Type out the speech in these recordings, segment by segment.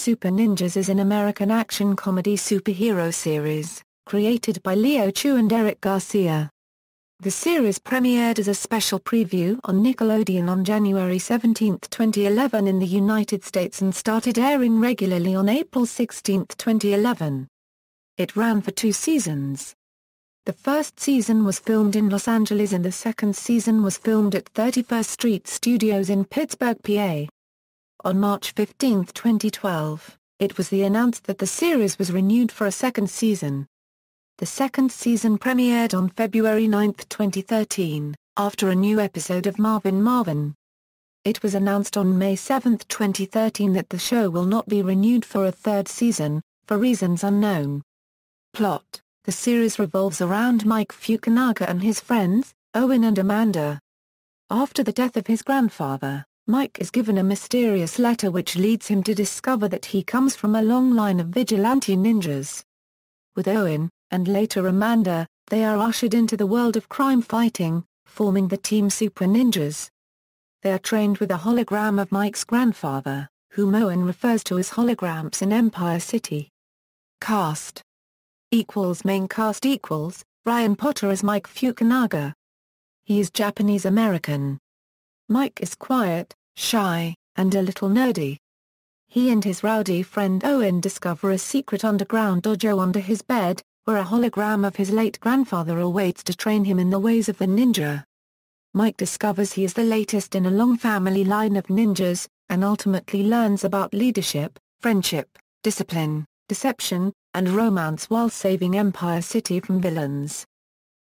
Supah Ninjas is an American action comedy superhero series, created by Leo Chu and Eric Garcia. The series premiered as a special preview on Nickelodeon on January 17, 2011 in the United States and started airing regularly on April 16, 2011. It ran for 2 seasons. The first season was filmed in Los Angeles and the second season was filmed at 31st Street Studios in Pittsburgh, PA. On March 15, 2012, it was announced that the series was renewed for a second season. The second season premiered on February 9, 2013, after a new episode of Marvin Marvin. It was announced on May 7, 2013 that the show will not be renewed for a third season, for reasons unknown. Plot: the series revolves around Mike Fukunaga and his friends, Owen and Amanda. After the death of his grandfather, Mike is given a mysterious letter which leads him to discover that he comes from a long line of vigilante ninjas. With Owen, and later Amanda, they are ushered into the world of crime fighting, forming the team Supah Ninjas. They are trained with a hologram of Mike's grandfather, whom Owen refers to as holograms in Empire City. Cast = Main cast = Ryan Potter as Mike Fukunaga. He is Japanese American. Mike is quiet, shy, and a little nerdy. He and his rowdy friend Owen discover a secret underground dojo under his bed, where a hologram of his late grandfather awaits to train him in the ways of the ninja. Mike discovers he is the latest in a long family line of ninjas, and ultimately learns about leadership, friendship, discipline, deception, and romance while saving Empire City from villains.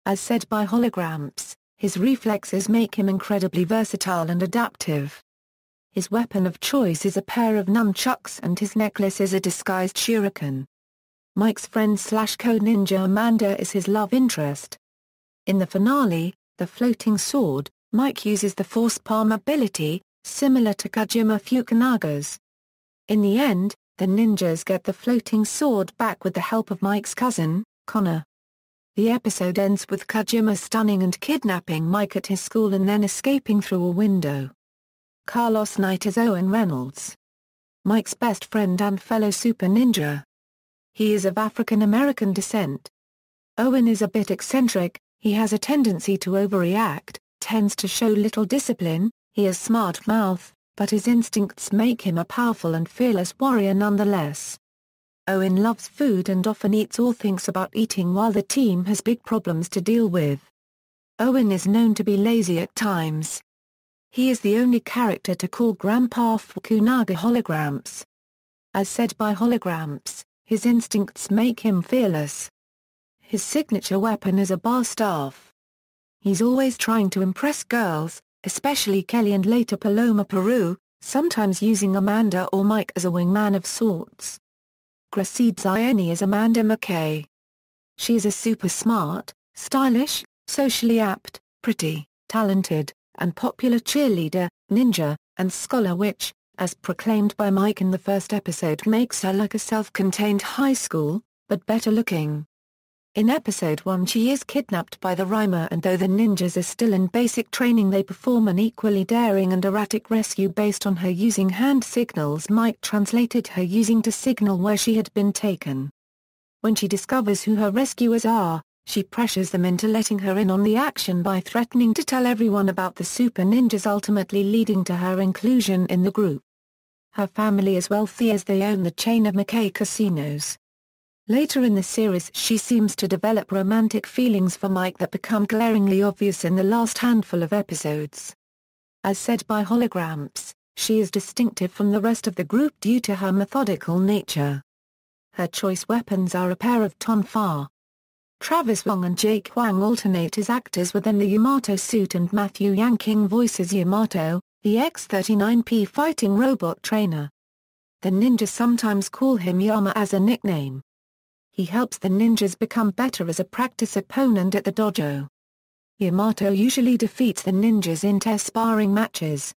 As said by Holograms, his reflexes make him incredibly versatile and adaptive. His weapon of choice is a pair of nunchucks and his necklace is a disguised shuriken. Mike's friend/co-ninja Amanda is his love interest. In the finale, the floating sword, Mike uses the force palm ability, similar to Kijima Fukunaga's. In the end, the ninjas get the floating sword back with the help of Mike's cousin, Connor. The episode ends with Kijima stunning and kidnapping Mike at his school and then escaping through a window. Carlos Knight is Owen Reynolds, Mike's best friend and fellow Supah Ninja. He is of African American descent. Owen is a bit eccentric, he has a tendency to overreact, tends to show little discipline, he has smart mouth, but his instincts make him a powerful and fearless warrior nonetheless. Owen loves food and often eats or thinks about eating while the team has big problems to deal with. Owen is known to be lazy at times. He is the only character to call Grandpa Fukunaga holograms. As said by Holograms, his instincts make him fearless. His signature weapon is a bar staff. He's always trying to impress girls, especially Kelly and later Paloma Peru, sometimes using Amanda or Mike as a wingman of sorts. Graciani is Amanda McKay. She is a super smart, stylish, socially apt, pretty, talented, and popular cheerleader, ninja, and scholar which, as proclaimed by Mike in the first episode, makes her like a self-contained high school, but better looking. In episode 1 she is kidnapped by the Rhymer and though the ninjas are still in basic training they perform an equally daring and erratic rescue based on her using hand signals Mike translated her using to signal where she had been taken. When she discovers who her rescuers are, she pressures them into letting her in on the action by threatening to tell everyone about the Supah Ninjas ultimately leading to her inclusion in the group. Her family is wealthy as they own the chain of McKay casinos. Later in the series she seems to develop romantic feelings for Mike that become glaringly obvious in the last handful of episodes. As said by Holograms, she is distinctive from the rest of the group due to her methodical nature. Her choice weapons are a pair of tonfa. Travis Wong and Jake Huang alternate as actors within the Yamato suit and Matthew Yanking voices Yamato, the X-39P fighting robot trainer. The ninjas sometimes call him Yama as a nickname. He helps the ninjas become better as a practice opponent at the dojo. Yamato usually defeats the ninjas in sparring matches.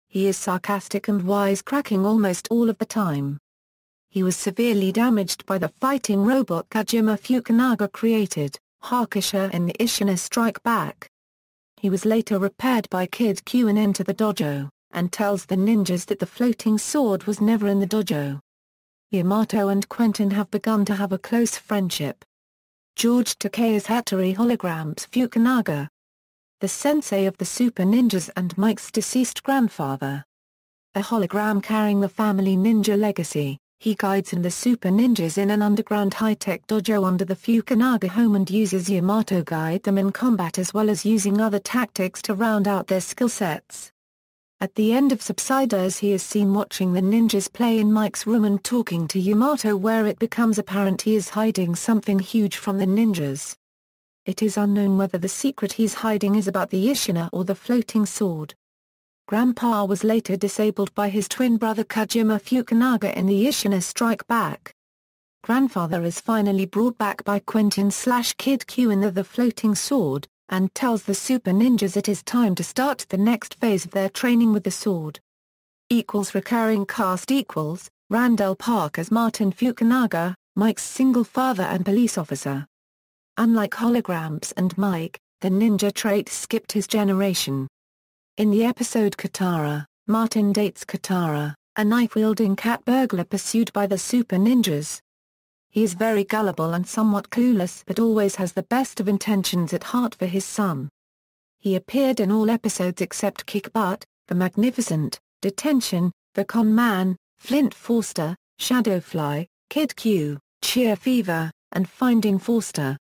He is sarcastic and wisecracking almost all of the time. He was severely damaged by the fighting robot Kijima Fukunaga created, Hakusha and the Ishina Strike Back. He was later repaired by Kid Q and enter the dojo, and tells the ninjas that the floating sword was never in the dojo. Yamato and Quentin have begun to have a close friendship. George Takeya's Hattori holograms Fukunaga, the sensei of the Supah Ninjas and Mike's deceased grandfather. A hologram carrying the family ninja legacy, he guides the Supah Ninjas in an underground high-tech dojo under the Fukunaga home and uses Yamato guide them in combat as well as using other tactics to round out their skill sets. At the end of Subsiders he is seen watching the ninjas play in Mike's room and talking to Yamato, where it becomes apparent he is hiding something huge from the ninjas. It is unknown whether the secret he's hiding is about the Ishina or the floating sword. Grandpa was later disabled by his twin brother Kijima Fukunaga in the Ishina Strike Back. Grandfather is finally brought back by Quentin/Kid Q in the floating sword, and tells the Supah Ninjas it is time to start the next phase of their training with the sword. Recurring cast Randall Park as Martin Fukunaga, Mike's single father and police officer. Unlike holograms and Mike, the ninja trait skipped his generation. In the episode Katara, Martin dates Katara, a knife-wielding cat burglar pursued by the Supah Ninjas. He is very gullible and somewhat clueless but always has the best of intentions at heart for his son. He appeared in all episodes except Kick Butt, The Magnificent, Detention, The Con Man, Flint Forrester, Shadowfly, Kid Q, Cheer Fever, and Finding Forrester.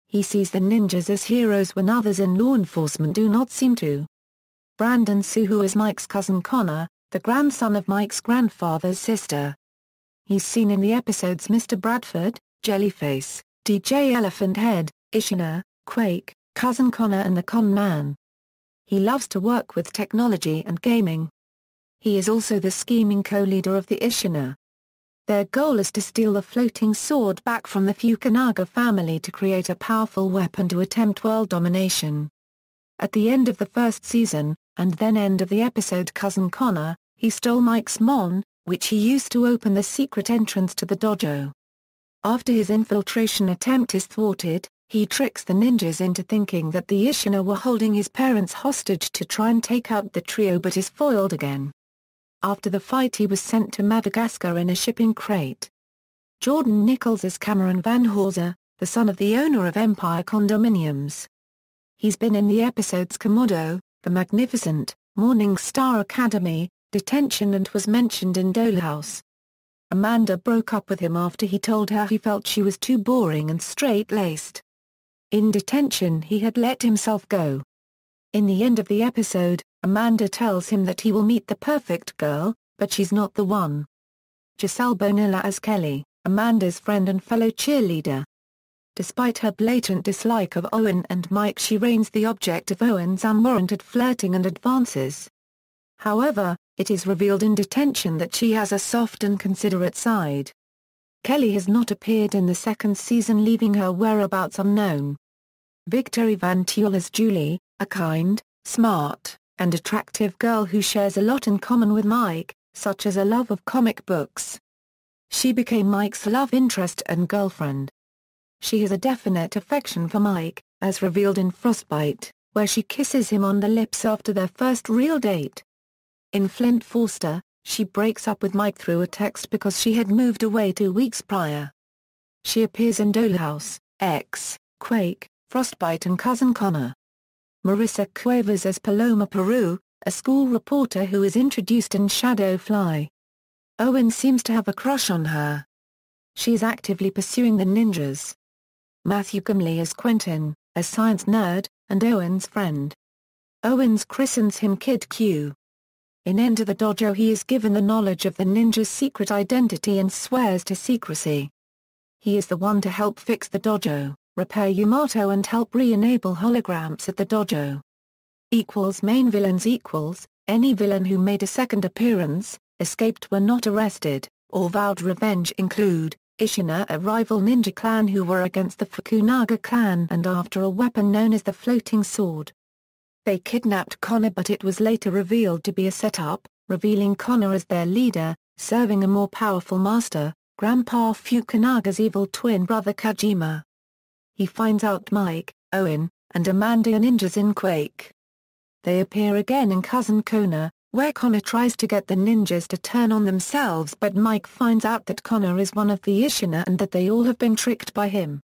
He sees the ninjas as heroes when others in law enforcement do not seem to. Brandon Suhu is Mike's cousin Connor, the grandson of Mike's grandfather's sister. He's seen in the episodes Mr. Bradford, Jellyface, DJ Elephant Head, Ishina, Quake, Cousin Connor and the Con Man. He loves to work with technology and gaming. He is also the scheming co-leader of the Ishina. Their goal is to steal the floating sword back from the Fukunaga family to create a powerful weapon to attempt world domination. At the end of the first season, and then end of the episode Cousin Connor, he stole Mike's Mon, which he used to open the secret entrance to the dojo. After his infiltration attempt is thwarted, he tricks the ninjas into thinking that the Ishina were holding his parents hostage to try and take out the trio but is foiled again. After the fight he was sent to Madagascar in a shipping crate. Jordan Nichols is Cameron Van Horzer, the son of the owner of Empire Condominiums. He's been in the episodes Komodo, The Magnificent, Morning Star Academy, Detention and was mentioned in Dollhouse. Amanda broke up with him after he told her he felt she was too boring and straight-laced. In Detention he had let himself go. In the end of the episode, Amanda tells him that he will meet the perfect girl, but she's not the one. Giselle Bonilla as Kelly, Amanda's friend and fellow cheerleader. Despite her blatant dislike of Owen and Mike, she reigns the object of Owen's unwarranted flirting and advances. However, it is revealed in Detention that she has a soft and considerate side. Kelly has not appeared in the second season, leaving her whereabouts unknown. Victory Van Tuyl as Julie, a kind, smart, and attractive girl who shares a lot in common with Mike, such as a love of comic books. She became Mike's love interest and girlfriend. She has a definite affection for Mike, as revealed in Frostbite, where she kisses him on the lips after their first real date. In Flint Forrester, she breaks up with Mike through a text because she had moved away 2 weeks prior. She appears in Dollhouse, X, Quake, Frostbite and Cousin Connor. Marissa Cuevas as Paloma Peru, a school reporter who is introduced in Shadowfly. Owen seems to have a crush on her. She is actively pursuing the ninjas. Matthew Gimley as Quentin, a science nerd, and Owen's friend. Owens christens him Kid Q. In Enter the Dojo he is given the knowledge of the ninja's secret identity and swears to secrecy. He is the one to help fix the dojo, repair Yamato and help re-enable holograms at the dojo. Main villains any villain who made a second appearance, escaped were not arrested, or vowed revenge include, Ishina, a rival ninja clan who were against the Fukunaga clan and after a weapon known as the floating sword. They kidnapped Connor but it was later revealed to be a setup, revealing Connor as their leader, serving a more powerful master, Grandpa Fukunaga's evil twin brother Kijima. He finds out Mike, Owen, and Amanda are ninjas in Quake. They appear again in Cousin Connor, where Connor tries to get the ninjas to turn on themselves, but Mike finds out that Connor is one of the Ishina and that they all have been tricked by him.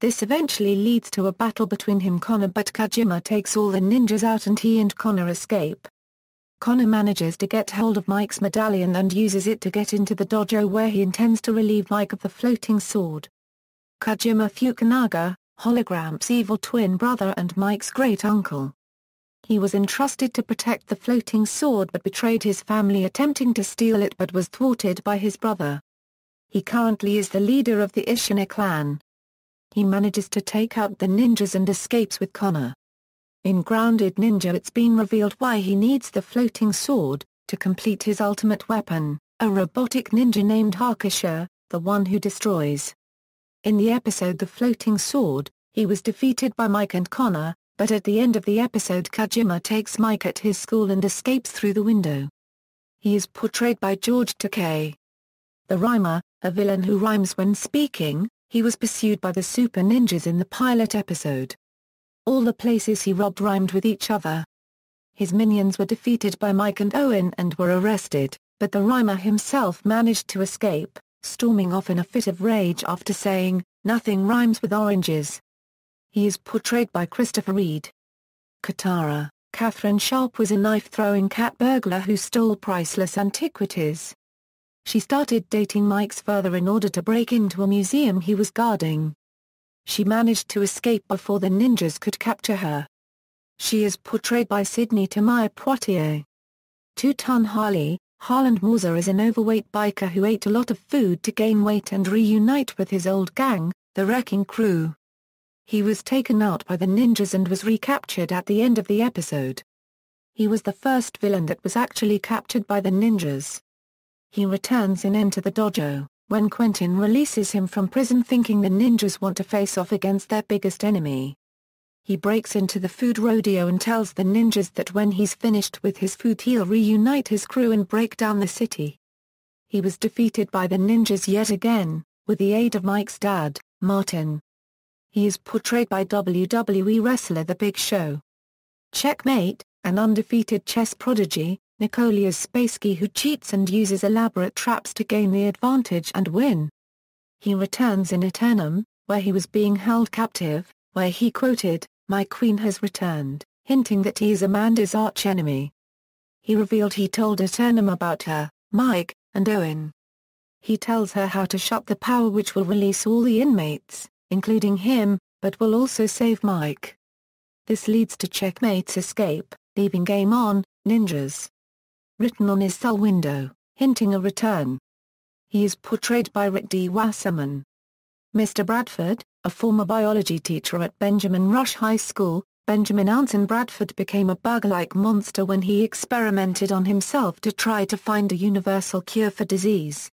This eventually leads to a battle between Connor, but Kijima takes all the ninjas out and he and Connor escape. Connor manages to get hold of Mike's medallion and uses it to get into the dojo where he intends to relieve Mike of the floating sword. Kijima Fukunaga, Hologram's evil twin brother and Mike's great-uncle. He was entrusted to protect the floating sword but betrayed his family attempting to steal it but was thwarted by his brother. He currently is the leader of the Ishina clan. He manages to take out the ninjas and escapes with Connor. In Grounded Ninja, it's been revealed why he needs the floating sword, to complete his ultimate weapon, a robotic ninja named Hakusho, the one who destroys. In the episode The Floating Sword, he was defeated by Mike and Connor, but at the end of the episode Kijima takes Mike at his school and escapes through the window. He is portrayed by George Takei. The Rhymer, a villain who rhymes when speaking, he was pursued by the Supah Ninjas in the pilot episode. All the places he robbed rhymed with each other. His minions were defeated by Mike and Owen and were arrested, but the Rhymer himself managed to escape, storming off in a fit of rage after saying, "Nothing rhymes with oranges." He is portrayed by Christopher Reed. Katara, Catherine Sharp was a knife-throwing cat burglar who stole priceless antiquities. She started dating Mike's father in order to break into a museum he was guarding. She managed to escape before the ninjas could capture her. She is portrayed by Sydney Tamaya Poitier. Two-Ton Harley, Harland Morza is an overweight biker who ate a lot of food to gain weight and reunite with his old gang, the Wrecking Crew. He was taken out by the ninjas and was recaptured at the end of the episode. He was the first villain that was actually captured by the ninjas. He returns in Enter the Dojo, when Quentin releases him from prison thinking the ninjas want to face off against their biggest enemy. He breaks into the food rodeo and tells the ninjas that when he's finished with his food he'll reunite his crew and break down the city. He was defeated by the ninjas yet again, with the aid of Mike's dad, Martin. He is portrayed by WWE wrestler The Big Show. Checkmate, an undefeated chess prodigy, Nicolaus Spassky who cheats and uses elaborate traps to gain the advantage and win. He returns in Eternum, where he was being held captive, where he quoted, "My queen has returned," hinting that he is Amanda's archenemy. He revealed he told Eternum about her, Mike, and Owen. He tells her how to shut the power which will release all the inmates, including him, but will also save Mike. This leads to Checkmate's escape, leaving Game On, Ninjas written on his cell window, hinting a return. He is portrayed by Rick D. Wasserman. Mr. Bradford, a former biology teacher at Benjamin Rush High School, Benjamin Anson Bradford became a bug-like monster when he experimented on himself to try to find a universal cure for disease.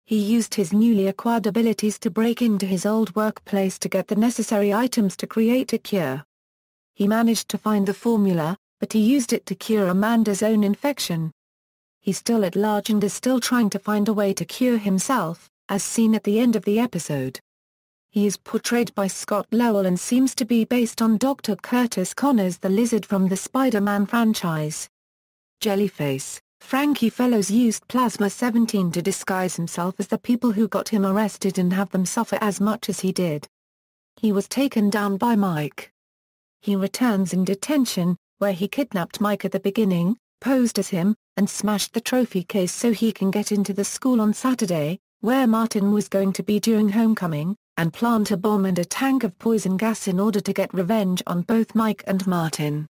He used his newly acquired abilities to break into his old workplace to get the necessary items to create a cure. He managed to find the formula, but he used it to cure Amanda's own infection. He's still at large and is still trying to find a way to cure himself, as seen at the end of the episode. He is portrayed by Scott Lowell and seems to be based on Dr. Curtis Connors the Lizard from the Spider-Man franchise. Jellyface, Frankie Fellows used Plasma 17 to disguise himself as the people who got him arrested and have them suffer as much as he did. He was taken down by Mike. He returns in Detention, where he kidnapped Mike at the beginning, posed as him, and smashed the trophy case so he can get into the school on Saturday, where Martin was going to be during homecoming, and plant a bomb and a tank of poison gas in order to get revenge on both Mike and Martin.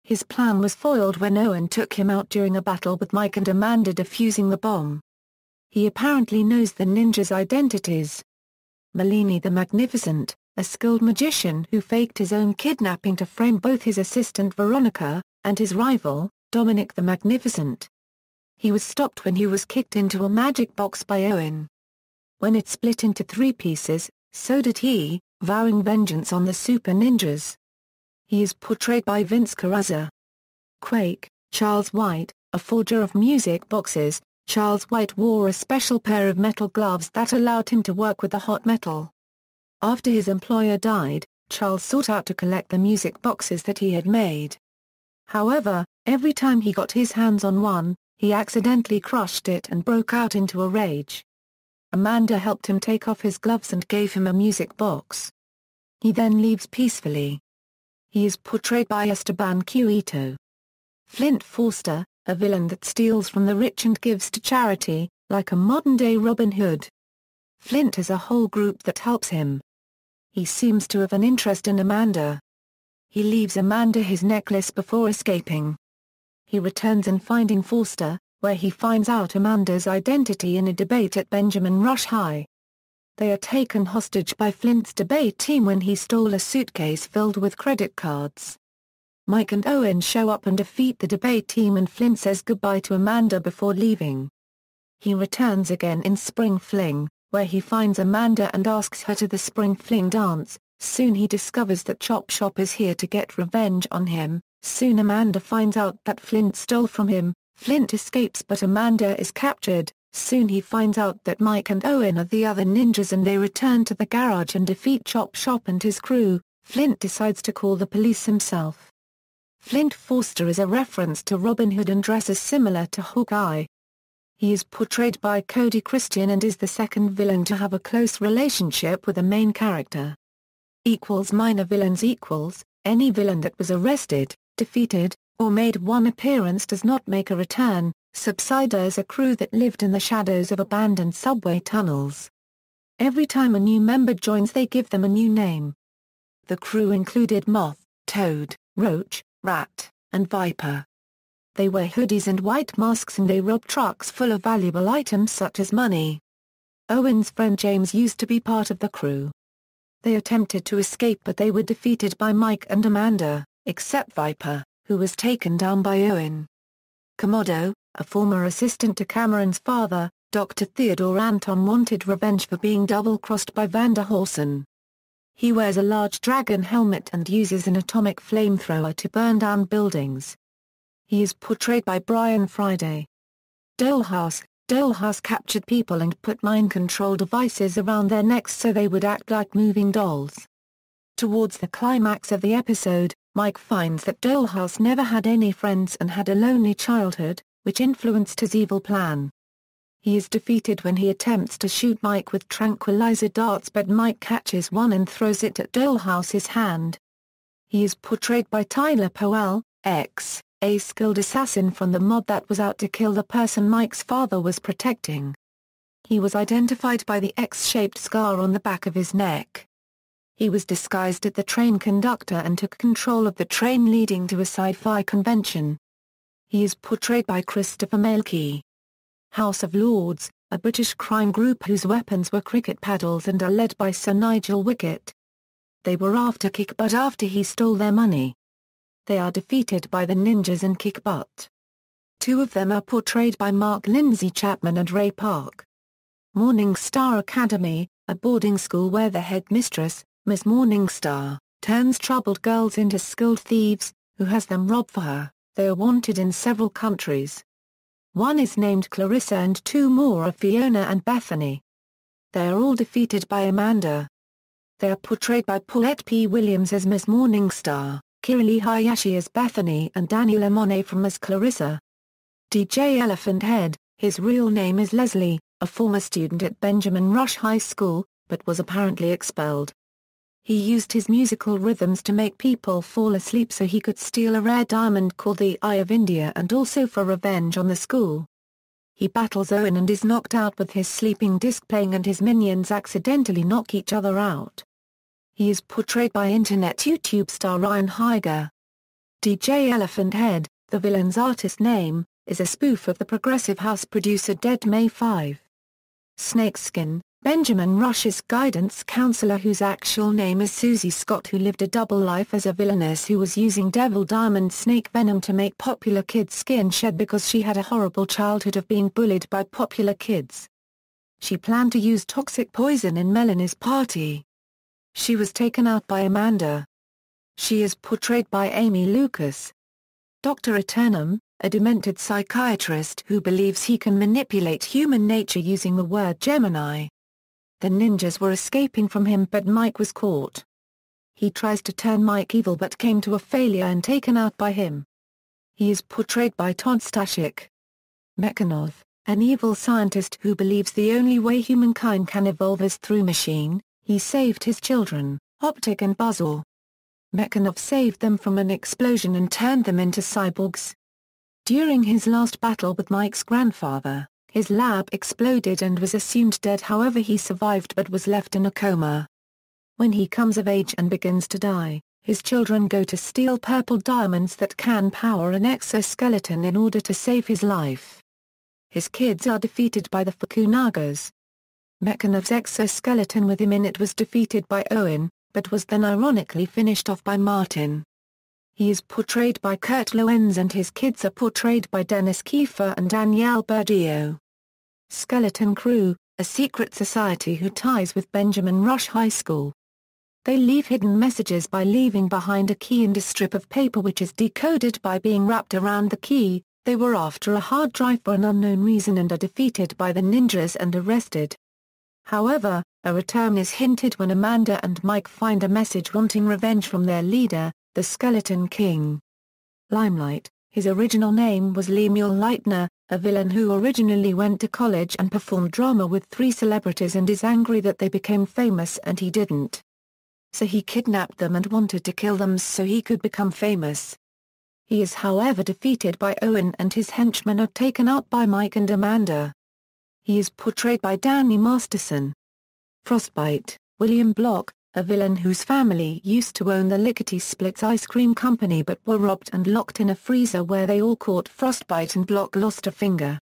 His plan was foiled when Owen took him out during a battle with Mike and Amanda defusing the bomb. He apparently knows the ninjas' identities. Marvin the Magnificent, a skilled magician who faked his own kidnapping to frame both his assistant Veronica, and his rival, Dominic the Magnificent. He was stopped when he was kicked into a magic box by Owen. When it split into 3 pieces, so did he, vowing vengeance on the Supah Ninjas. He is portrayed by Vince Carrazza. Quake, Charles White, a forger of music boxes, Charles White wore a special pair of metal gloves that allowed him to work with the hot metal. After his employer died, Charles sought out to collect the music boxes that he had made. However, Every time he got his hands on one, he accidentally crushed it and broke out into a rage. Amanda helped him take off his gloves and gave him a music box. He then leaves peacefully. He is portrayed by Esteban Cueto. Flint Forrester, a villain that steals from the rich and gives to charity, like a modern-day Robin Hood. Flint has a whole group that helps him. He seems to have an interest in Amanda. He leaves Amanda his necklace before escaping. He returns in Finding Forrester, where he finds out Amanda's identity in a debate at Benjamin Rush High. They are taken hostage by Flint's debate team when he stole a suitcase filled with credit cards. Mike and Owen show up and defeat the debate team, and Flint says goodbye to Amanda before leaving. He returns again in Spring Fling, where he finds Amanda and asks her to the Spring Fling dance. Soon he discovers that Chop Shop is here to get revenge on him. Soon Amanda finds out that Flint stole from him. Flint escapes but Amanda is captured. Soon he finds out that Mike and Owen are the other ninjas and they return to the garage and defeat Chop Shop and his crew. Flint decides to call the police himself. Flint Forrester is a reference to Robin Hood and dresses similar to Hawkeye. He is portrayed by Cody Christian and is the second villain to have a close relationship with the main character. Minor villains any villain that was arrested, defeated, or made one appearance does not make a return. Subsider is a crew that lived in the shadows of abandoned subway tunnels. Every time a new member joins they give them a new name. The crew included Moth, Toad, Roach, Rat, and Viper. They wear hoodies and white masks and they rob trucks full of valuable items such as money. Owen's friend James used to be part of the crew. They attempted to escape but they were defeated by Mike and Amanda, except Viper, who was taken down by Owen. Komodo, a former assistant to Cameron's father, Dr. Theodore Anton, wanted revenge for being double-crossed by Vander Horsen. He wears a large dragon helmet and uses an atomic flamethrower to burn down buildings. He is portrayed by Brian Friday. Dollhouse captured people and put mind control devices around their necks so they would act like moving dolls. Towards the climax of the episode, Mike finds that Dollhouse never had any friends and had a lonely childhood, which influenced his evil plan. He is defeated when he attempts to shoot Mike with tranquilizer darts but Mike catches one and throws it at Dollhouse's hand. He is portrayed by Tyler Powell, a skilled assassin from the mob that was out to kill the person Mike's father was protecting. He was identified by the X-shaped scar on the back of his neck. He was disguised as the train conductor and took control of the train leading to a sci-fi convention. He is portrayed by Christopher Malky. House of Lords, a British crime group whose weapons were cricket paddles and are led by Sir Nigel Wicket. They were after Kick Butt after he stole their money. They are defeated by the ninjas and kick butt. Two of them are portrayed by Mark Lindsay Chapman and Ray Park. Morningstar Academy, a boarding school where the headmistress, Miss Morningstar, turns troubled girls into skilled thieves, who has them rob for her. They are wanted in several countries. One is named Clarissa and two more are Fiona and Bethany. They are all defeated by Amanda. They are portrayed by Paulette P. Williams as Miss Morningstar, Kirili Hayashi as Bethany and Daniela Monet as Clarissa. DJ Elephant Head, his real name is Leslie, a former student at Benjamin Rush High School, but was apparently expelled. He used his musical rhythms to make people fall asleep so he could steal a rare diamond called the Eye of India and also for revenge on the school. He battles Owen and is knocked out with his sleeping disc playing and his minions accidentally knock each other out. He is portrayed by internet YouTube star Ryan Higer. DJ Elephant Head, the villain's artist name, is a spoof of the progressive house producer Dead May 5. Snakeskin, Benjamin Rush's guidance counselor whose actual name is Susie Scott, who lived a double life as a villainess who was using devil diamond snake venom to make popular kids' skin shed because she had a horrible childhood of being bullied by popular kids. She planned to use toxic poison in Melanie's party. She was taken out by Amanda. She is portrayed by Amy Lucas. Dr. Eternum, a demented psychiatrist who believes he can manipulate human nature using the word Gemini. The ninjas were escaping from him but Mike was caught. He tries to turn Mike evil but came to a failure and taken out by him. He is portrayed by Todd Stashik. Mechanov, an evil scientist who believes the only way humankind can evolve is through machine. He saved his children, Optic and Buzzsaw. Mechanov saved them from an explosion and turned them into cyborgs. During his last battle with Mike's grandfather, his lab exploded and was assumed dead. However, he survived but was left in a coma. When he comes of age and begins to die, his children go to steal purple diamonds that can power an exoskeleton in order to save his life. His kids are defeated by the Fukunagas. Mechanov's exoskeleton with him in it was defeated by Owen, but was then ironically finished off by Martin. He is portrayed by Kurt Lorenz and his kids are portrayed by Dennis Kiefer and Danielle Bergio. Skeleton Crew, a secret society who ties with Benjamin Rush High School. They leave hidden messages by leaving behind a key and a strip of paper which is decoded by being wrapped around the key. They were after a hard drive for an unknown reason and are defeated by the ninjas and arrested. However, a return is hinted when Amanda and Mike find a message wanting revenge from their leader, the Skeleton King. Limelight, his original name was Lemuel Leitner, a villain who originally went to college and performed drama with 3 celebrities and is angry that they became famous and he didn't. So he kidnapped them and wanted to kill them so he could become famous. He is however defeated by Owen and his henchmen are taken out by Mike and Amanda. He is portrayed by Danny Masterson. Frostbite, William Block, a villain whose family used to own the Lickety Splits ice cream company but were robbed and locked in a freezer where they all caught frostbite and Block lost a finger.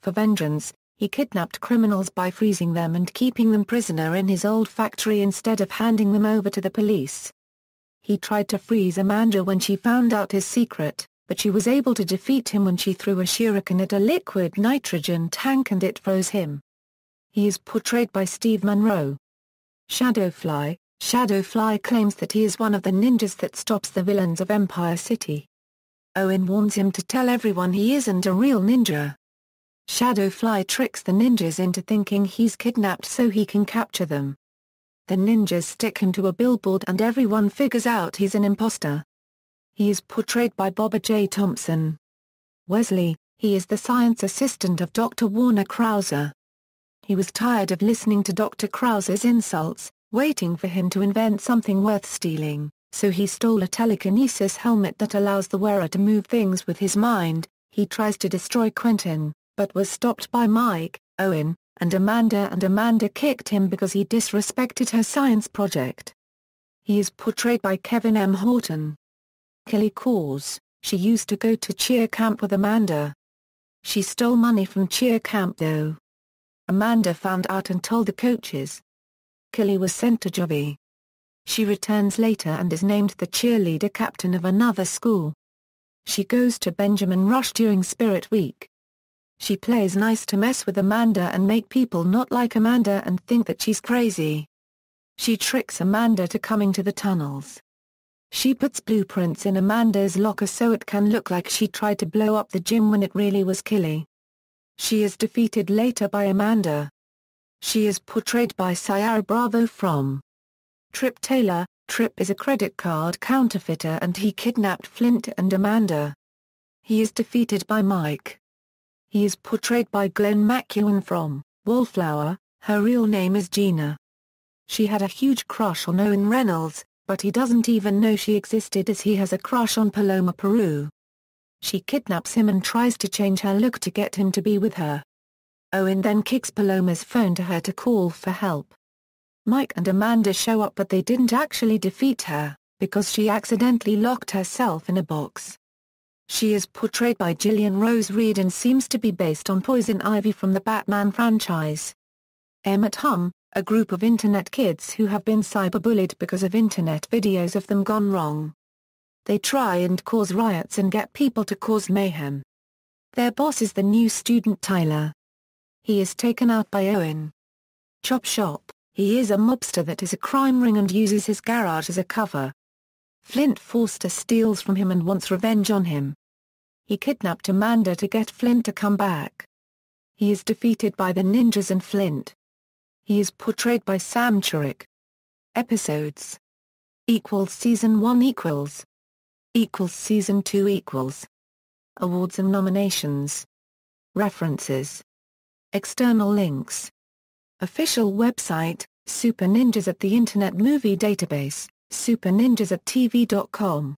For vengeance, he kidnapped criminals by freezing them and keeping them prisoner in his old factory instead of handing them over to the police. He tried to freeze Amanda when she found out his secret, but she was able to defeat him when she threw a shuriken at a liquid nitrogen tank and it froze him. He is portrayed by Steve Monroe. Shadowfly, Shadowfly claims that he is one of the ninjas that stops the villains of Empire City. Owen warns him to tell everyone he isn't a real ninja. Shadowfly tricks the ninjas into thinking he's kidnapped so he can capture them. The ninjas stick him to a billboard and everyone figures out he's an imposter. He is portrayed by Bobber J. Thompson. Wesley, he is the science assistant of Dr. Warner Krauser. He was tired of listening to Dr. Krauser's insults, waiting for him to invent something worth stealing, so he stole a telekinesis helmet that allows the wearer to move things with his mind. He tries to destroy Quentin, but was stopped by Mike, Owen, and Amanda kicked him because he disrespected her science project. He is portrayed by Kevin M. Horton. Kelly Cause, she used to go to cheer camp with Amanda. She stole money from cheer camp though. Amanda found out and told the coaches. Kelly was sent to juvie. She returns later and is named the cheerleader captain of another school. She goes to Benjamin Rush during Spirit Week. She plays nice to mess with Amanda and make people not like Amanda and think that she's crazy. She tricks Amanda to coming to the tunnels. She puts blueprints in Amanda's locker so it can look like she tried to blow up the gym when it really was Kelly. She is defeated later by Amanda. She is portrayed by Ciara Bravo from Trip Taylor. Trip is a credit card counterfeiter and he kidnapped Flint and Amanda. He is defeated by Mike. He is portrayed by Glenn McEwen from Wallflower. Her real name is Gina. She had a huge crush on Owen Reynolds, but he doesn't even know she existed as he has a crush on Paloma Peru. She kidnaps him and tries to change her look to get him to be with her. Owen then kicks Paloma's phone to her to call for help. Mike and Amanda show up but they didn't actually defeat her, because she accidentally locked herself in a box. She is portrayed by Gillian Rose Reed and seems to be based on Poison Ivy from the Batman franchise. Emmett Hum, a group of internet kids who have been cyberbullied because of internet videos of them gone wrong. They try and cause riots and get people to cause mayhem. Their boss is the new student Tyler. He is taken out by Owen. Chop Shop, he is a mobster that is a crime ring and uses his garage as a cover. Flint Forrester steals from him and wants revenge on him. He kidnapped Amanda to get Flint to come back. He is defeated by the ninjas and Flint. He is portrayed by Sam Churick. Episodes == Season 1 == Season 2 == Awards and nominations. References. External links. Official website, Supah Ninjas at the Internet Movie Database, superninjas@tv.com.